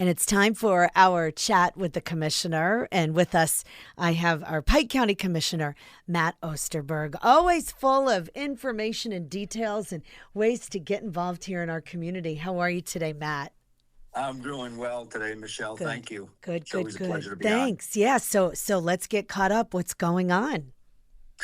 And it's time for our chat with the commissioner. And with us, I have our Pike County Commissioner, Matt Osterberg, always full of information and details and ways to get involved here in our community. How are you today, Matt? I'm doing well today, Michelle. Good. Thank you. Good, It's always a pleasure to be on. Thanks. Yeah, so let's get caught up. What's going on?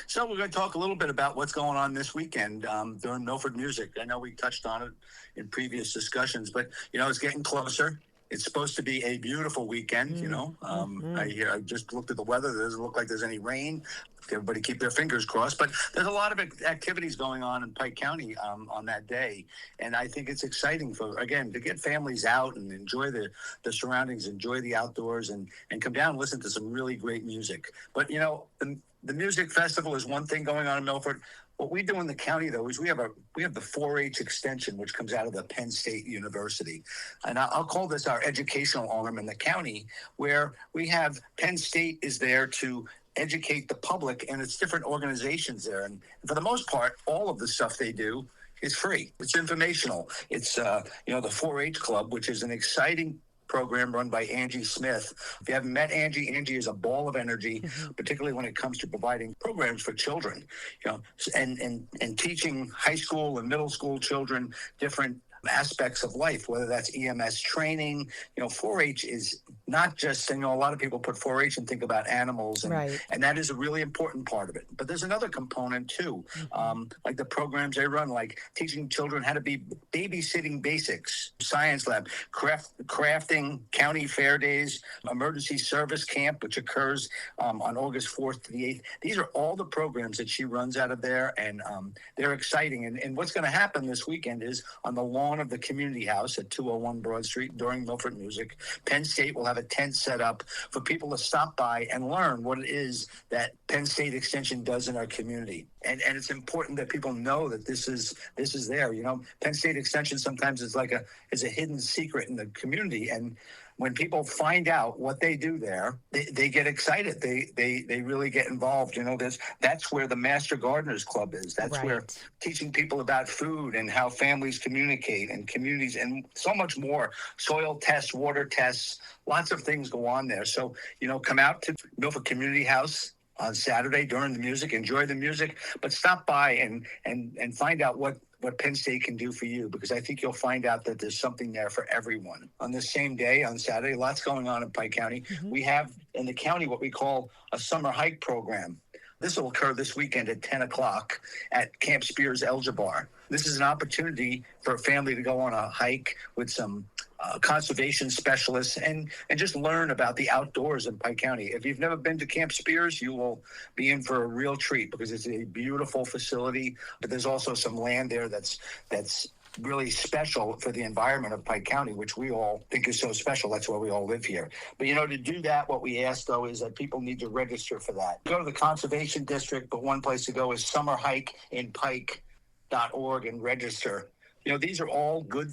So we're going to talk a little bit about what's going on this weekend during Milford Music. I know we touched on it in previous discussions, but, it's getting closer. It's supposed to be a beautiful weekend, I just looked at the weather. There doesn't look like there's any rain. Everybody keep their fingers crossed. But there's a lot of activities going on in Pike County on that day. And I think it's exciting to get families out and enjoy the surroundings, enjoy the outdoors, and come down and listen to some really great music. But, the music festival is one thing going on in Milford. What we do in the county, though, is we have the 4-H extension, which comes out of the Penn State University. And I'll call this our educational arm in the county, where we have Penn State is there to educate the public, and it's different organizations there. And for the most part, all of the stuff they do is free. It's informational. It's, the 4-H Club, which is an exciting program run by Angie Smith. If you haven't met Angie is a ball of energy, particularly when it comes to providing programs for children, and teaching high school and middle school children different aspects of life, whether that's EMS training. 4-H is not just, a lot of people put 4-H and think about animals, and that is a really important part of it. But there's another component too, like the programs they run, like teaching children how to be babysitting basics, science lab, crafting, county fair days, emergency service camp, which occurs on August 4th to the 8th. These are all the programs that she runs out of there, and they're exciting. And what's going to happen this weekend is on the lawn of the community house at 201 Broad Street during Milford Music, Penn State will have a tent set up for people to stop by and learn what it is that Penn State Extension does in our community. And it's important that people know that this is there. Penn State Extension sometimes is is a hidden secret in the community, and when people find out what they do there, they get excited. They really get involved. That's where the Master Gardeners Club is. That's where teaching people about food and how families communicate and communities and so much more. Soil tests, water tests, lots of things go on there. So, come out to Milford Community House on Saturday during the music, enjoy the music, but stop by and find out what Penn State can do for you, because I think you'll find out that there's something there for everyone. On this same day, on Saturday, lots going on in Pike County. We have in the county what we call a summer hike program. This will occur this weekend at 10 o'clock at Camp Spears Eljabar. This is an opportunity for a family to go on a hike with some conservation specialists and just learn about the outdoors in Pike County. If you've never been to Camp Spears, you will be in for a real treat, because it's a beautiful facility, but there's also some land there that's really special for the environment of Pike County, which we all think is so special. That's why we all live here. But, to do that, what we ask, though, is that people need to register for that. Go to the Conservation District, but one place to go is summerhikeinpike.org and register. These are all good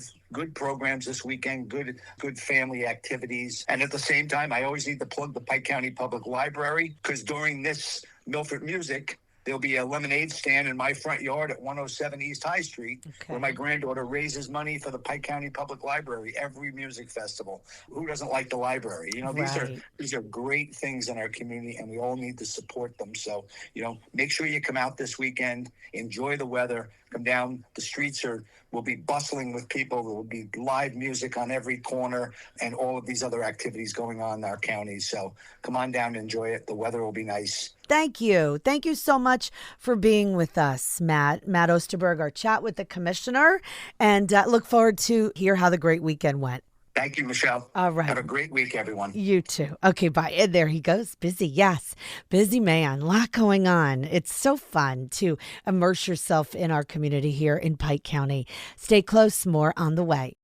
programs this weekend, good family activities. And at the same time, I always need to plug the Pike County Public Library, because during this Milford Music, there'll be a lemonade stand in my front yard at 107 East High Street, where my granddaughter raises money for the Pike County Public Library every music festival. Who doesn't like the library? These are great things in our community, and we all need to support them. So, make sure you come out this weekend, enjoy the weather, come down. The streets will be bustling with people. There will be live music on every corner and all of these other activities going on in our county. So come on down and enjoy it. The weather will be nice. Thank you. Thank you so much for being with us, Matt. Matt Osterberg, our chat with the commissioner, and look forward to hear how the great weekend went. Thank you, Michelle. All right. Have a great week, everyone. You too. Okay, bye. And there he goes. Busy. Yes. Busy man. A lot going on. It's so fun to immerse yourself in our community here in Pike County. Stay close. More on the way.